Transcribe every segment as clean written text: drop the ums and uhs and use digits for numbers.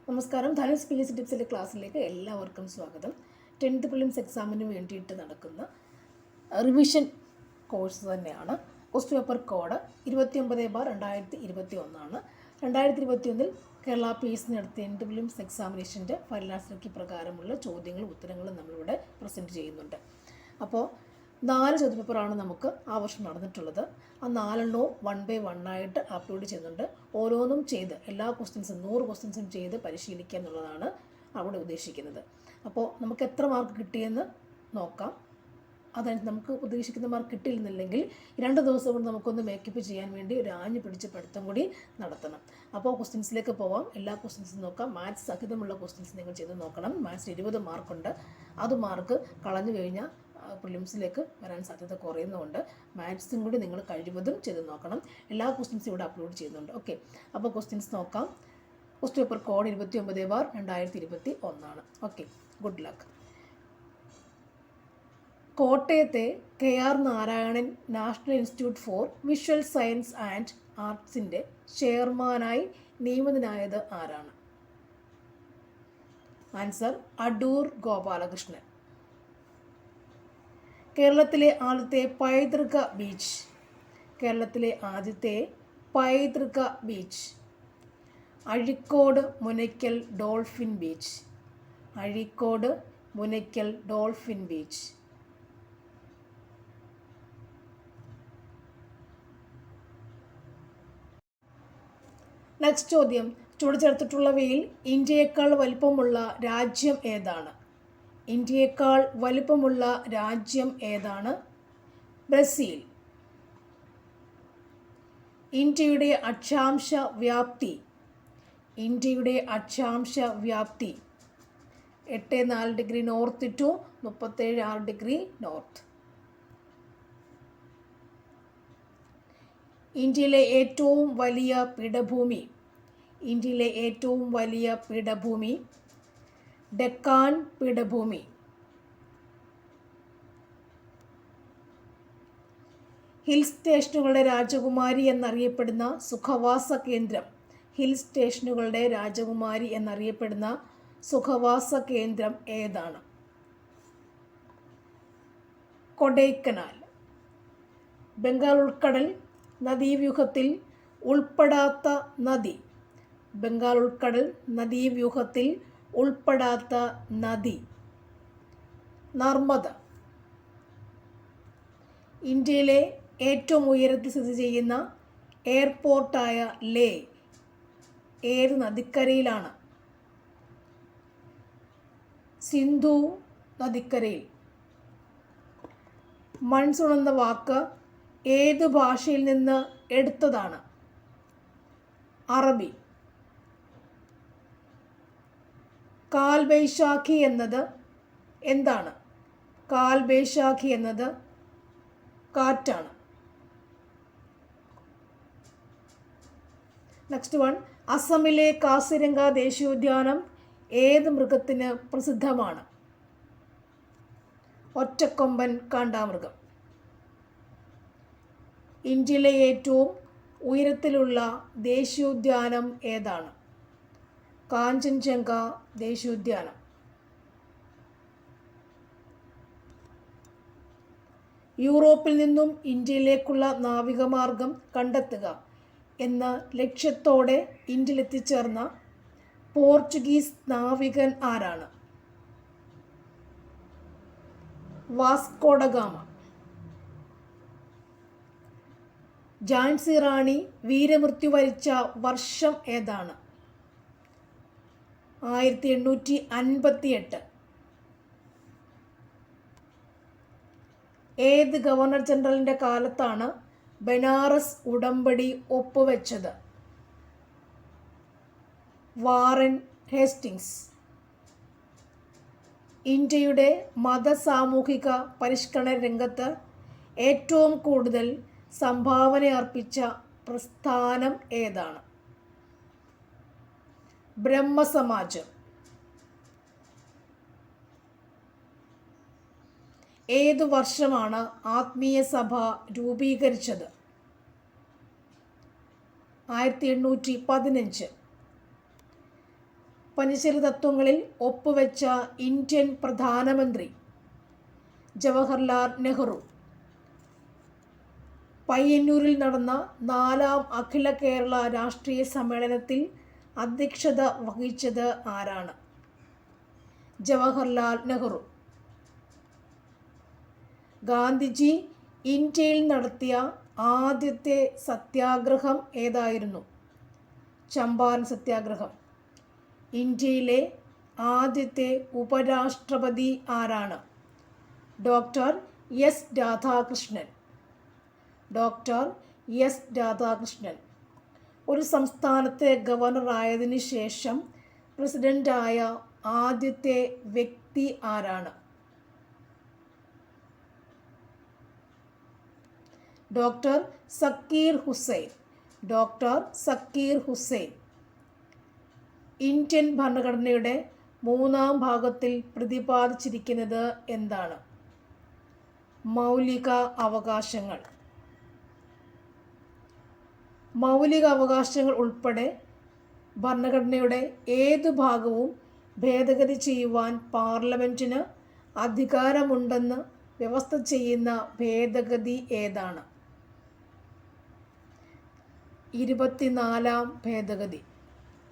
നമസ്കാരം. Dhanus P S C ടിപ്സിൻ്റെ ക്ലാസ്സിലേക്ക് എല്ലാവർക്കും സ്വാഗതം. 10th പ്രിലിംസ് എക്സാമിന് വേണ്ടിയിട്ട് നടക്കുന്ന റിവിഷൻ കോഴ്സ് തന്നെയാണ്. Question paper code 29/2021 2021 Kerala P S C നടത്തിയ 10th പ്രിലിംസ് എക്സാമിനേഷൻ്റെ ഫൈനൽ ആൻസർ കീ പ്രകാരമുള്ള ചോദ്യങ്ങളും ഉത്തരങ്ങളും നമ്മളിവിടെ പ്രസൻറ്റ് ചെയ്യുന്നുണ്ട്. അപ്പോൾ 4 ചോദ്യപേപ്പറാണ് നമുക്ക് ആ വർഷം നടന്നിട്ടുള്ളത്. ആ 4 1 by 1 ആയിട്ട് അപ്ലോഡ് ചെയ്യുന്നുണ്ട്. ഓരോന്നും ചെയ്ത് എല്ലാ ക്വസ്റ്റ്യൻസും 100 ക്വസ്റ്റ്യൻസും ചെയ്ത് പരിശീലിക്കുക എന്നുള്ളതാണ് അവിടെ ഉദ്ദേശിക്കുന്നത്. അപ്പോൾ നമുക്ക് എത്ര മാർക്ക് കിട്ടിയെന്ന് നോക്കാം. അതായത് നമുക്ക് ഉദ്ദേശിക്കുന്ന മാർക്ക് കിട്ടിയിരുന്നില്ലെങ്കിൽ 2 ദിവസം കൊണ്ട് നമുക്കൊന്ന് മേക്കപ്പ് ചെയ്യാൻ വേണ്ടി ഒരു ആഞ്ഞു പിടിച്ച് പഠിത്തം കൂടി നടത്തണം. അപ്പോൾ ക്വസ്റ്റ്യൻസിലേക്ക് പോവാം. എല്ലാ ക്വസ്റ്റ്യൻസും നോക്കാം. മാത്സ് സഹിതമുള്ള ക്വസ്റ്റ്യൻസ് നിങ്ങൾ ചെയ്ത് നോക്കണം. മാത്സിന് 20 മാർക്കുണ്ട്. അത് മാർക്ക് കളഞ്ഞു കഴിഞ്ഞാൽ പ്രിലിംസിലേക്ക് വരാൻ സാധ്യത കുറയുന്നതുകൊണ്ട് മാത്സും കൂടി നിങ്ങൾ കഴിവതും ചെയ്ത് നോക്കണം. എല്ലാ ക്വസ്റ്റ്യൻസും ഇവിടെ അപ്ലോഡ് ചെയ്യുന്നുണ്ട്. ഓക്കെ, അപ്പോൾ ക്വസ്റ്റ്യൻസ് നോക്കാം. Question paper code 29/2021. Okay, good luck. കോട്ടയത്തെ KR Narayanan national institute for visual science and ആർട്സിൻ്റെ ചെയർമാനായി നിയമിതനായത് ആരാണ്? ആൻസർ അടൂർ ഗോപാലകൃഷ്ണൻ. കേരളത്തിലെ ആദ്യത്തെ പൈതൃക ബീച്ച്. കേരളത്തിലെ ആദ്യത്തെ പൈതൃക beach Azhikode Munakkal dolphin beach. Azhikode Munakkal dolphin beach. Next ചോദ്യം. ചുവടെ ചേർത്തിട്ടുള്ളവയിൽ ഇന്ത്യയേക്കാൾ വലിപ്പമുള്ള രാജ്യം ഏതാണ്? ഇന്ത്യയേക്കാൾ വലിപ്പമുള്ള രാജ്യം ഏതാണ്? ബ്രസീൽ. ഇന്ത്യയുടെ അക്ഷാംശ വ്യാപ്തി. ഇന്ത്യയുടെ അക്ഷാംശ വ്യാപ്തി 8.4 degree north to 37.6 degree north. ഇന്ത്യയിലെ ഏറ്റവും വലിയ പീഠഭൂമി. ഇന്ത്യയിലെ ഏറ്റവും വലിയ പീഠഭൂമി ഡെക്കാൻ പീഠഭൂമി. ഹിൽ സ്റ്റേഷനുകളുടെ രാജകുമാരി എന്നറിയപ്പെടുന്ന സുഖവാസ കേന്ദ്രം. ഹിൽ സ്റ്റേഷനുകളുടെ രാജകുമാരി എന്നറിയപ്പെടുന്ന സുഖവാസ കേന്ദ്രം ഏതാണ്? കൊടൈക്കനാൽ. ബംഗാൾ ഉൾക്കടൽ നദീവ്യൂഹത്തിൽ ഉൾപ്പെടാത്ത നദി. ബംഗാൾ ഉൾക്കടൽ നദീവ്യൂഹത്തിൽ ഉൾപ്പെടാത്ത നദി നർമ്മദ. ഇന്ത്യയിലെ ഏറ്റവും ഉയരത്തിൽ സ്ഥിതി ചെയ്യുന്ന എയർപോർട്ടായ ലേ ഏത് നദിക്കരയിലാണ്? സിന്ധു നദിക്കരയിൽ. മൺസൂൺ എന്ന വാക്ക് ഏത് ഭാഷയിൽ നിന്ന് എടുത്തതാണ്? അറബി. കാൽ ബൈശാഖി എന്നത് എന്താണ്? കാൽ ബൈശാഖി എന്നത് കാറ്റാണ്. Next one. അസമിലെ കാസിരംഗ ദേശീയോദ്യാനം ഏത് മൃഗത്തിന് പ്രസിദ്ധമാണ്? ഒറ്റക്കൊമ്പൻ കാണ്ടാമൃഗം. ഇന്ത്യയിലെ ഏറ്റവും ഉയരത്തിലുള്ള ദേശീയോദ്യാനം ഏതാണ്? കാഞ്ചൻജംഗ ദേശീയോദ്യാനം. യൂറോപ്പിൽ നിന്നും ഇന്ത്യയിലേക്കുള്ള നാവികമാർഗം കണ്ടെത്തുക എന്ന ലക്ഷ്യത്തോടെ ഇന്ത്യയിലെത്തിച്ചേർന്ന പോർച്ചുഗീസ് നാവികൻ ആരാണ്? Vasco da Gama. Jhansi Rani വീരമൃത്യു വരിച്ച വർഷം ഏതാണ്? 1858. ഏത് ഗവർണർ ജനറലിൻ്റെ കാലത്താണ് ബനാറസ് ഉടമ്പടി ഒപ്പുവെച്ചത്? Warren Hastings. ഇന്ത്യയുടെ മതസാമൂഹിക പരിഷ്കരണ രംഗത്ത് ഏറ്റവും കൂടുതൽ സംഭാവന അർപ്പിച്ച പ്രസ്ഥാനം ഏതാണ്? ബ്രഹ്മസമാജം. ഏതു വർഷമാണ് ആത്മീയ സഭ രൂപീകരിച്ചത്? 1815. പഞ്ചശീല തത്വങ്ങളിൽ ഒപ്പുവെച്ച ഇന്ത്യൻ പ്രധാനമന്ത്രി ജവഹർലാൽ നെഹ്റു. പയ്യന്നൂരിൽ നടന്ന 4ാം അഖില കേരള രാഷ്ട്രീയ സമ്മേളനത്തിൽ അധ്യക്ഷത വഹിച്ചത് ആരാണ്? ജവഹർലാൽ നെഹ്റു. ഗാന്ധിജി ഇന്ത്യയിൽ നടത്തിയ ആദ്യത്തെ സത്യാഗ്രഹം ഏതായിരുന്നു? ചമ്പാരൻ സത്യാഗ്രഹം. ഇന്ത്യയിലെ ആദ്യത്തെ ഉപരാഷ്ട്രപതി ആരാണ്? Doctor S Radhakrishnan. Doctor S Radhakrishnan. ഒരു സംസ്ഥാനത്തെ ഗവർണറായതിനു ശേഷം പ്രസിഡൻ്റായ ആദ്യത്തെ വ്യക്തി ആരാണ്? Doctor Zakir Hussain. Doctor Zakir Hussain. Indian ഭരണഘടനയുടെ 3ാം ഭാഗത്തിൽ പ്രതിപാദിച്ചിരിക്കുന്നത് എന്താണ്? മൗലിക അവകാശങ്ങൾ. മൗലിക അവകാശങ്ങൾ ഉൾപ്പെടെ ഭരണഘടനയുടെ ഏതു ഭാഗവും ഭേദഗതി ചെയ്യുവാൻ പാർലമെൻറ്റിന് അധികാരമുണ്ടെന്ന് വ്യവസ്ഥ ചെയ്യുന്ന ഭേദഗതി ഏതാണ്? 24ാം ഭേദഗതി.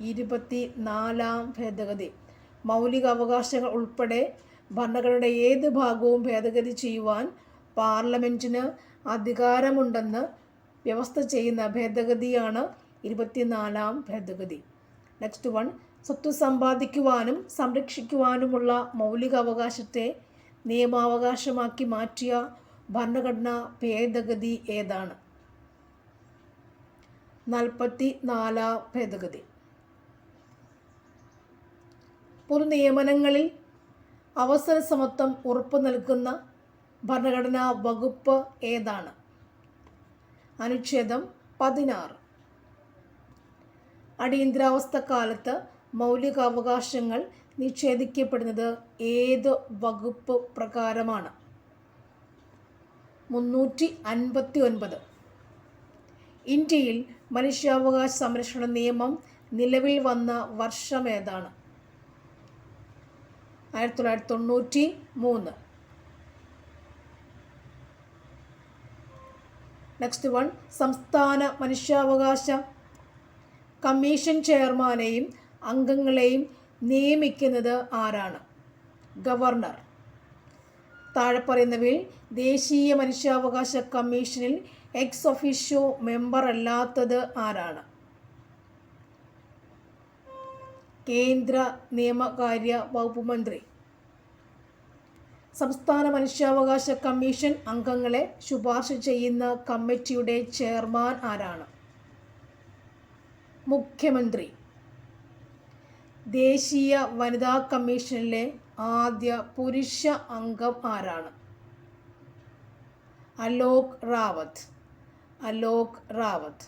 24ാം ഭേദഗതി. മൗലിക അവകാശങ്ങൾ ഉൾപ്പെടെ ഭരണഘടനയുടെ ഏത് ഭാഗവും ഭേദഗതി ചെയ്യുവാൻ പാർലമെൻറ്റിന് അധികാരമുണ്ടെന്ന് വ്യവസ്ഥ ചെയ്യുന്ന ഭേദഗതിയാണ് 24ാം ഭേദഗതി. Next one. സ്വത്ത് സമ്പാദിക്കുവാനും സംരക്ഷിക്കുവാനുമുള്ള മൗലിക അവകാശത്തെ നിയമാവകാശമാക്കി മാറ്റിയ ഭരണഘടനാ ഭേദഗതി ഏതാണ്? 44ാം ഭേദഗതി. പൊതുനിയമനങ്ങളിൽ അവസര സമത്വം ഉറപ്പു നൽകുന്ന ഭരണഘടനാ വകുപ്പ് ഏതാണ്? അനുച്ഛേദം 16. അടിയന്തരാവസ്ഥ കാലത്ത് മൗലികാവകാശങ്ങൾ നിഷേധിക്കപ്പെടുന്നത് ഏത് വകുപ്പ് പ്രകാരമാണ്? 359. ഇന്ത്യയിൽ മനുഷ്യാവകാശ സംരക്ഷണ നിയമം നിലവിൽ വന്ന വർഷമേതാണ്? 1993. Next one. സംസ്ഥാന മനുഷ്യാവകാശ കമ്മീഷൻ ചെയർമാനെയും അംഗങ്ങളെയും നിയമിക്കുന്നത് ആരാണ്? ഗവർണർ. താഴെ പറയുന്നവയിൽ ദേശീയ മനുഷ്യാവകാശ കമ്മീഷനിൽ എക്സ് ഒഫീഷ്യോ മെമ്പർ അല്ലാത്തത് ആരാണ്? കേന്ദ്ര നിയമകാര്യ വകുപ്പ് മന്ത്രി. സംസ്ഥാന മനുഷ്യാവകാശ കമ്മീഷൻ അംഗങ്ങളെ ശുപാർശ ചെയ്യുന്ന കമ്മിറ്റിയുടെ ചെയർമാൻ ആരാണ്? മുഖ്യമന്ത്രി. ദേശീയ വനിതാ കമ്മീഷനിലെ ആദ്യ പുരുഷ അംഗം ആരാണ്? അലോക് റാവത്ത്. അലോക് റാവത്ത്.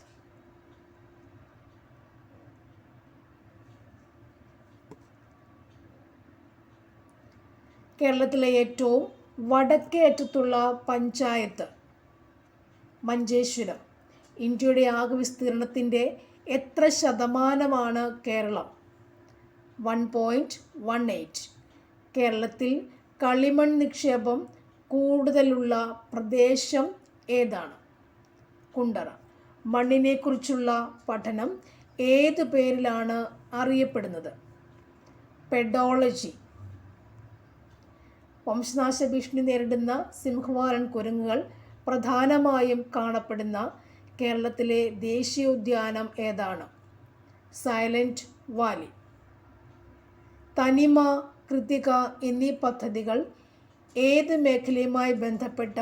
കേരളത്തിലെ ഏറ്റവും വടക്കേ അറ്റത്തുള്ള പഞ്ചായത്ത് മഞ്ചേശ്വരം. ഇന്ത്യയുടെ ആകെ വിസ്തീർണത്തിൻ്റെ എത്ര ശതമാനമാണ് കേരളം? 1.18. കേരളത്തിൽ കളിമൺ നിക്ഷേപം കൂടുതലുള്ള പ്രദേശം ഏതാണ്? കുണ്ടറ. മണ്ണിനെക്കുറിച്ചുള്ള പഠനം ഏത് പേരിലാണ് അറിയപ്പെടുന്നത്? പെഡോളജി. വംശനാശ ഭീഷണി നേരിടുന്ന സിംഹവാലൻ കുരങ്ങുകൾ പ്രധാനമായും കാണപ്പെടുന്ന കേരളത്തിലെ ദേശീയോദ്യാനം ഏതാണ്? Silent Valley. തനിമ, കൃതിക എന്നീ പദ്ധതികൾ ഏത് മേഖലയുമായി ബന്ധപ്പെട്ട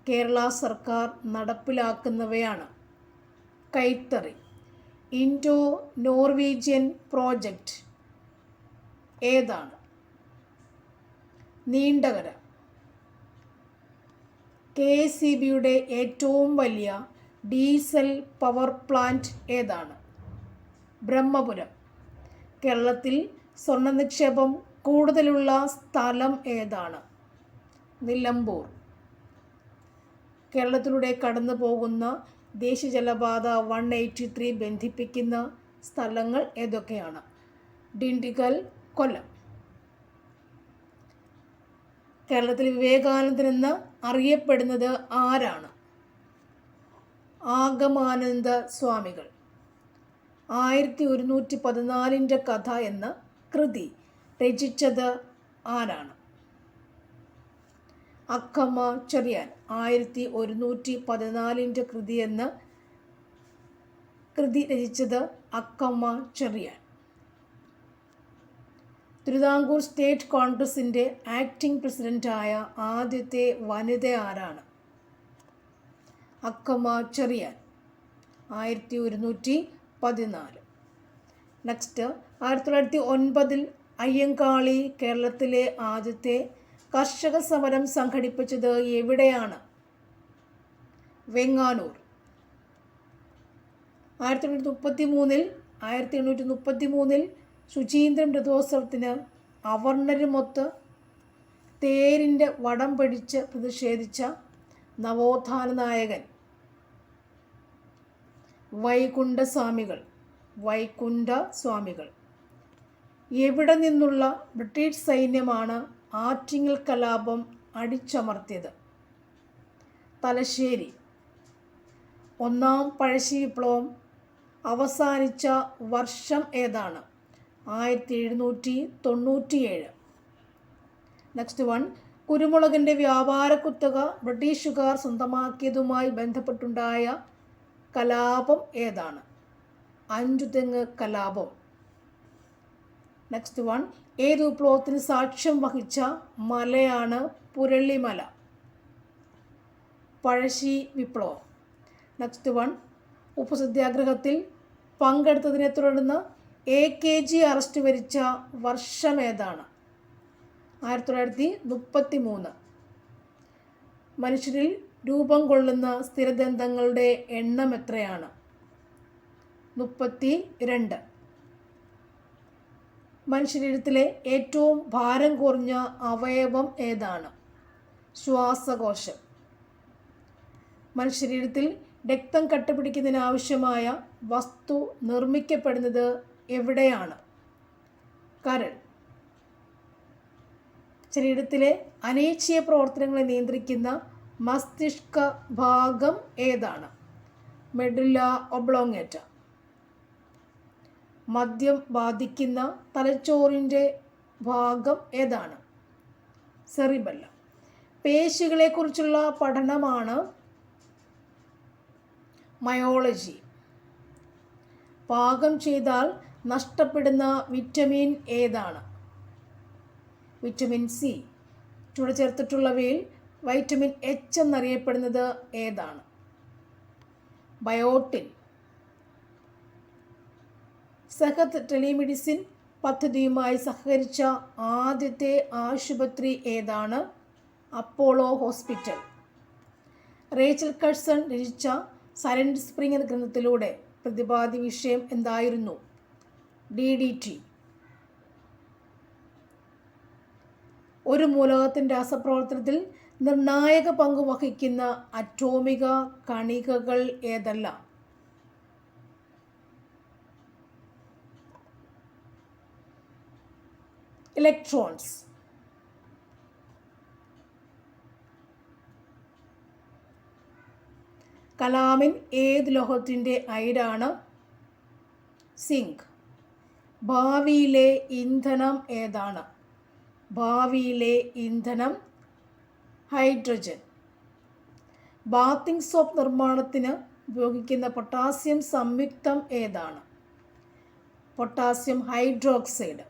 കേരള സർക്കാർ നടപ്പിലാക്കുന്നവയാണ്? കൈത്തറി. ഇൻഡോ നോർവീജിയൻ പ്രോജക്റ്റ് ഏതാണ്? നീണ്ടകര. KSEBയുടെ ഏറ്റവും വലിയ ഡീസൽ പവർ പ്ലാന്റ് ഏതാണ്? ബ്രഹ്മപുരം. കേരളത്തിൽ സ്വർണ്ണ നിക്ഷേപം കൂടുതലുള്ള സ്ഥലം ഏതാണ്? നിലമ്പൂർ. കേരളത്തിലൂടെ കടന്നു പോകുന്ന ദേശീയ ജലപാത 183 ബന്ധിപ്പിക്കുന്ന സ്ഥലങ്ങൾ ഏതൊക്കെയാണ്? ഡിണ്ടിഗൽ, കൊല്ലം. കേരളത്തിൽ വിവേകാനന്ദൻ എന്ന് അറിയപ്പെടുന്നത് ആരാണ്? ആഗമാനന്ദ സ്വാമികൾ. 1114 കഥ എന്ന കൃതി രചിച്ചത് ആരാണ്? അക്കമ്മ ചെറിയാൻ. 1114 കൃതി എന്ന കൃതി രചിച്ചത് അക്കമ്മ ചെറിയാൻ. തിരുവിതാംകൂർ സ്റ്റേറ്റ് കോൺഗ്രസിൻ്റെ ആക്ടിംഗ് പ്രസിഡൻ്റായ ആദ്യത്തെ വനിത ആരാണ്? അക്കമ്മ ചെറിയാൻ. 1114. നെക്സ്റ്റ്, 1909 അയ്യങ്കാളി കേരളത്തിലെ ആദ്യത്തെ കർഷക സമരം സംഘടിപ്പിച്ചത് എവിടെയാണ്? വെങ്ങാനൂർ. 1833 ശുചീന്ദ്രം രഥോത്സവത്തിന് അവർണരുമൊത്ത് തേരിൻ്റെ വടം പിടിച്ച് പ്രതിഷേധിച്ച നവോത്ഥാന നായകൻ വൈകുണ്ഠസ്വാമികൾ. എവിടെ നിന്നുള്ള ബ്രിട്ടീഷ് സൈന്യമാണ് ആറ്റിങ്ങൽ കലാപം അടിച്ചമർത്തിയത്? തലശ്ശേരി. ഒന്നാം പഴശ്ശി വിപ്ലവം അവസാനിച്ച വർഷം ഏതാണ്? 1797. നെക്സ്റ്റ് വൺ, കുരുമുളകിൻ്റെ വ്യാപാര കുത്തക ബ്രിട്ടീഷുകാർ സ്വന്തമാക്കിയതുമായി ബന്ധപ്പെട്ടുണ്ടായ കലാപം ഏതാണ്? അഞ്ചുതെങ്ങ് കലാപം. നെക്സ്റ്റ് വൺ, ഏത് വിപ്ലവത്തിന് സാക്ഷ്യം വഹിച്ച മലയാണ് പുരളിമല? പഴശ്ശി വിപ്ലവം. നെക്സ്റ്റ് വൺ, ഉപ്പു സത്യാഗ്രഹത്തിൽ പങ്കെടുത്തതിനെ തുടർന്ന് AKG അറസ്റ്റ് വരിച്ച വർഷം ഏതാണ്? 1933. മനുഷ്യരിൽ രൂപം കൊള്ളുന്ന സ്ഥിരദന്തങ്ങളുടെ എണ്ണം എത്രയാണ്? 32. മനുഷ്യശരീരത്തിലെ ഏറ്റവും ഭാരം കുറഞ്ഞ അവയവം ഏതാണ്? ശ്വാസകോശം. മനുഷ്യശരീരത്തിൽ രക്തം കട്ടപിടിക്കുന്നതിനാവശ്യമായ വസ്തു നിർമ്മിക്കപ്പെടുന്നത് എവിടെയാണ്? കരൾ. ശരീരത്തിലെ അനീച്ഛീയ പ്രവർത്തനങ്ങളെ നിയന്ത്രിക്കുന്ന മസ്തിഷ്ക ഭാഗം ഏതാണ്? മെഡുല്ല ഒബ്ലോങ്ങേറ്റ. മദ്യം ബാധിക്കുന്ന തലച്ചോറിൻ്റെ ഭാഗം ഏതാണ്? സെറിബെല്ലം. പേശികളെക്കുറിച്ചുള്ള പഠനമാണ് മയോളജി. പാകം ചെയ്താൽ നഷ്ടപ്പെടുന്ന വിറ്റമിൻ ഏതാണ്? Vitamin C. ചുവടെ ചേർത്തിട്ടുള്ളവയിൽ വൈറ്റമിൻ H എന്നറിയപ്പെടുന്നത് ഏതാണ്? ബയോട്ടിൻ. സെഹത് ടെലിമെഡിസിൻ പദ്ധതിയുമായി സഹകരിച്ച ആദ്യത്തെ ആശുപത്രി ഏതാണ്? Apollo hospital. റേച്ചൽ കഴ്സൺ രചിച്ച സൈലന്റ് സ്പ്രിംഗ് എന്ന ഗ്രന്ഥത്തിലൂടെ പ്രതിപാദ്യ വിഷയം എന്തായിരുന്നു? DDT. ഒരു മൂലകത്തിൻ്റെ രാസപ്രവർത്തനത്തിൽ നിർണായക പങ്ക് വഹിക്കുന്ന അറ്റോമിക കണികകൾ ഏതെല്ലാം? ഇലക്ട്രോൺസ്. കലാമിൻ ഏത് ലോഹത്തിൻ്റെ അയിരാണ്? സിങ്ക്. ഭാവിയിലെ ഇന്ധനം ഏതാണ്? ഭാവിയിലെ ഇന്ധനം ഹൈഡ്രജൻ. ബാത്തിങ് സോപ്പ് നിർമ്മാണത്തിന് ഉപയോഗിക്കുന്ന പൊട്ടാസ്യം സംയുക്തം ഏതാണ്? Potassium hydroxide.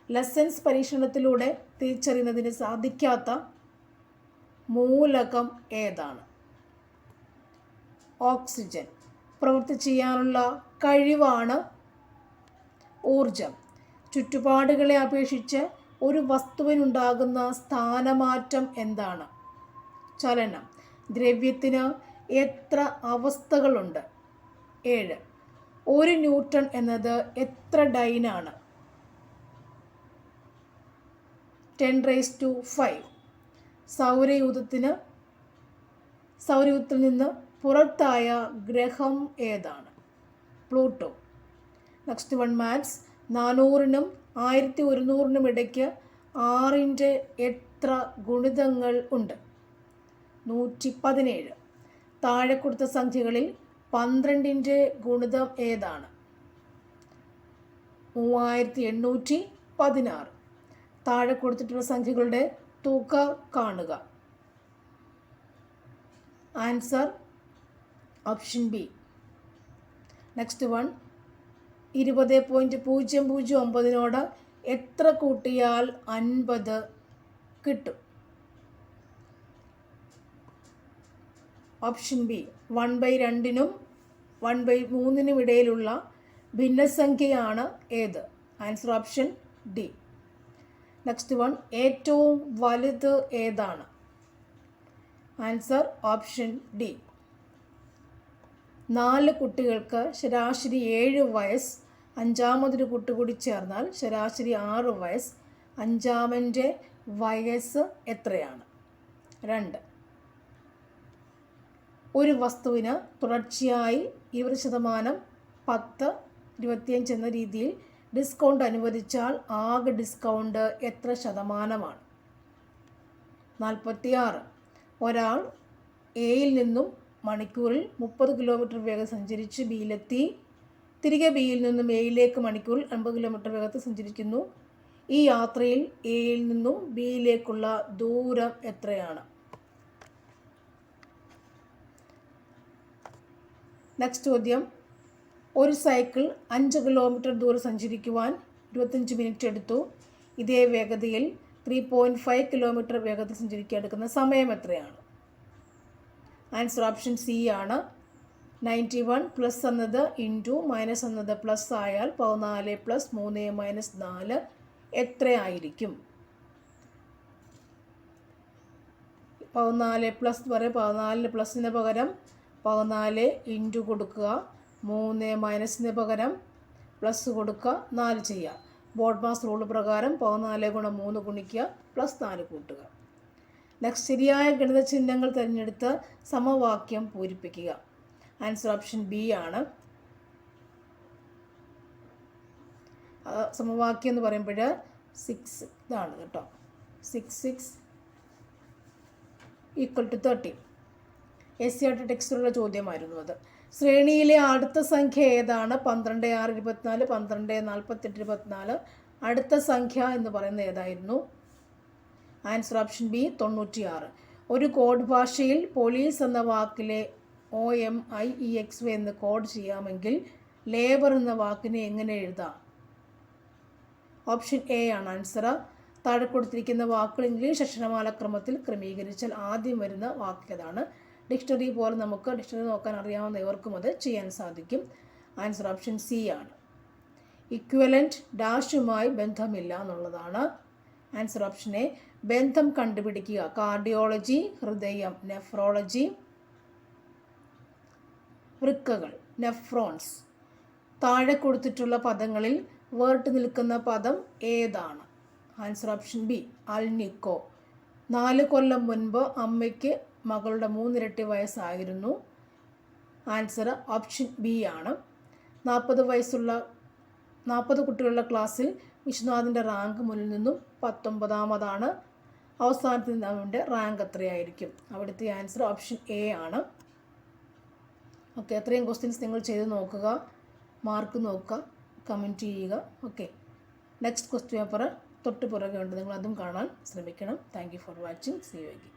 ലെസൻസ് പരീക്ഷണത്തിലൂടെ തിരിച്ചറിയുന്നതിന് സാധിക്കാത്ത മൂലകം ഏതാണ്? ഓക്സിജൻ. പ്രവൃത്തി ചെയ്യാനുള്ള കഴിവാണ് ഊർജം. ചുറ്റുപാടുകളെ അപേക്ഷിച്ച് ഒരു വസ്തുവിനുണ്ടാകുന്ന സ്ഥാനമാറ്റം എന്താണ്? ചലനം. ദ്രവ്യത്തിന് എത്ര അവസ്ഥകളുണ്ട്? 7. 1 ന്യൂട്ടൺ എന്നത് എത്ര ഡൈനാണ്? 10⁵. സൗരയൂഥത്തിൽ നിന്ന് പുറത്തായ ഗ്രഹം ഏതാണ്? പ്ലൂട്ടോ. Next one maths. 400-നും 1100-നും ഇടയ്ക്ക് 6-ൻ്റെ എത്ര ഗുണിതങ്ങൾ ഉണ്ട്? 117. താഴെ കൊടുത്ത സംഖ്യകളിൽ 12-ൻ്റെ ഗുണിതം ഏതാണ്? 3816. താഴെ കൊടുത്തിട്ടുള്ള സംഖ്യകളുടെ തുക കാണുക. Answer option B. Next one. 20.009 എത്ര കൂട്ടിയാൽ 50 കിട്ടും? Option B. 1/2-നും 1/3-നും ഇടയിലുള്ള ഭിന്നസംഖ്യയാണ് ഏത്? Answer option D. Next one. ഏറ്റവും വലുത് ഏതാണ്? Answer option D. 4 കുട്ടികൾക്ക് ശരാശരി 7 വയസ്സ്. 5-മതൊരു കുട്ടി കൂടി ചേർന്നാൽ ശരാശരി 6 വയസ്സ്. 5-ൻ്റെ വയസ്സ് എത്രയാണ്? 2. ഒരു വസ്തുവിന് തുടർച്ചയായി 20%, 10, 25 എന്ന രീതിയിൽ ഡിസ്കൗണ്ട് അനുവദിച്ചാൽ ആകെ ഡിസ്കൗണ്ട് എത്ര ശതമാനമാണ്? 46. ഒരാൾ എയിൽ നിന്നും മണിക്കൂറിൽ 30 കിലോമീറ്റർ വേഗം സഞ്ചരിച്ച് ബിയിലെത്തി. തിരികെ ബിയിൽ നിന്നും എയിലേക്ക് മണിക്കൂറിൽ 50 കിലോമീറ്റർ വേഗത്തിൽ സഞ്ചരിക്കുന്നു. ഈ യാത്രയിൽ എയിൽ നിന്നും ബിയിലേക്കുള്ള ദൂരം എത്രയാണ്? നെക്സ്റ്റ് ചോദ്യം. ഒരു സൈക്കിൾ 5 കിലോമീറ്റർ ദൂരം സഞ്ചരിക്കുവാൻ 25 മിനിറ്റ് എടുത്തു. ഇതേ വേഗതയിൽ 3.5 കിലോമീറ്റർ വേഗത്തിൽ സഞ്ചരിക്കാൻ എടുക്കുന്ന സമയം എത്രയാണ്? ആൻസർ ഓപ്ഷൻ സി ആണ്. 91 പ്ലസ് എന്നത് ഇൻറ്റു മൈനസ് എന്നത് പ്ലസ് ആയാൽ 14 + 3 - 4 എത്രയായിരിക്കും? 14 പ്ലസ് പറയും. 14 പ്ലസിന് പകരം 14 ഇൻറ്റു കൊടുക്കുക. 3 മൈനസിന് പകരം പ്ലസ് കൊടുക്കുക. 4 ചെയ്യുക. ബോർഡ് മാസ് റൂൾ പ്രകാരം 14 × 3 ഗുണിക്കുക +4 കൂട്ടുക. നെക്സ്റ്റ്. ശരിയായ ഗണിത ചിഹ്നങ്ങൾ തിരഞ്ഞെടുത്ത് സമവാക്യം പൂരിപ്പിക്കുക. ആൻസർ ഓപ്ഷൻ ബി ആണ്. സമവാക്യം എന്ന് പറയുമ്പോൾ 6 ഇതാണ് കേട്ടോ. 6 = 30. SCERT ടെക്സ്റ്റിലുള്ള ചോദ്യമായിരുന്നു അത്. ശ്രേണിയിലെ അടുത്ത സംഖ്യ ഏതാണ്? 12, 6, 24, 12, 48, 24. അടുത്ത സംഖ്യ എന്ന് പറയുന്നത് ഏതായിരുന്നു? Answer option B 96. ഒരു കോഡ് ഭാഷയിൽ പോലീസ് എന്ന വാക്കിലെ OMIEXY എന്ന് കോഡ് ചെയ്യാമെങ്കിൽ ലേബർ എന്ന വാക്കിനെ എങ്ങനെ എഴുതാം? ഓപ്ഷൻ എ ആണ് ആൻസർ. താഴെ കൊടുത്തിരിക്കുന്ന വാക്കുകൾ ഇംഗ്ലീഷ് അക്ഷരമാലക്രമത്തിൽ ക്രമീകരിച്ചാൽ ആദ്യം വരുന്ന വാക്ക് ഏതാണ്? ഡിക്ഷണറി പോലെ നമുക്ക് ഡിക്ഷണറി നോക്കാൻ അറിയാവുന്ന ഏവർക്കും അത് ചെയ്യാൻ സാധിക്കും. ആൻസർ ഓപ്ഷൻ സി ആണ്. ഇക്വലൻറ്റ് ഡാഷുമായി ബന്ധമില്ല എന്നുള്ളതാണ്. Answer option A. ബന്ധം കണ്ടുപിടിക്കുക. കാർഡിയോളജി ഹൃദയം, നെഫ്രോളജി വൃക്കകൾ, നെഫ്രോൺസ്. താഴെ കൊടുത്തിട്ടുള്ള പദങ്ങളിൽ വേറിട്ട് നിൽക്കുന്ന പദം ഏതാണ്? Answer option B alnico. 4 കൊല്ലം മുൻപ് അമ്മയ്ക്ക് മകളുടെ 3 ഇരട്ടി വയസ്സായിരുന്നു. ആൻസർ ഓപ്ഷൻ ബി ആണ്. 40 കുട്ടികളുടെ ക്ലാസ്സിൽ വിശ്വനാഥിൻ്റെ റാങ്ക് മുന്നിൽ നിന്നും 19-ാമതാണ്. അവസാനത്തിൽ നിന്ന് അവൻ്റെ റാങ്ക് എത്രയായിരിക്കും? അവിടുത്തെ ആൻസർ ഓപ്ഷൻ എ ആണ്. ഓക്കെ, അത്രയും ക്വസ്റ്റ്യൻസ് നിങ്ങൾ ചെയ്ത് നോക്കുക, മാർക്ക് നോക്കുക, കമൻറ്റ് ചെയ്യുക. ഓക്കെ, നെക്സ്റ്റ് ക്വസ്റ്റ്യൻ പേപ്പർ തൊട്ട് പുറകെ ഉണ്ട്, നിങ്ങൾ അതും കാണാൻ ശ്രമിക്കണം. Thank you for watching. See you again.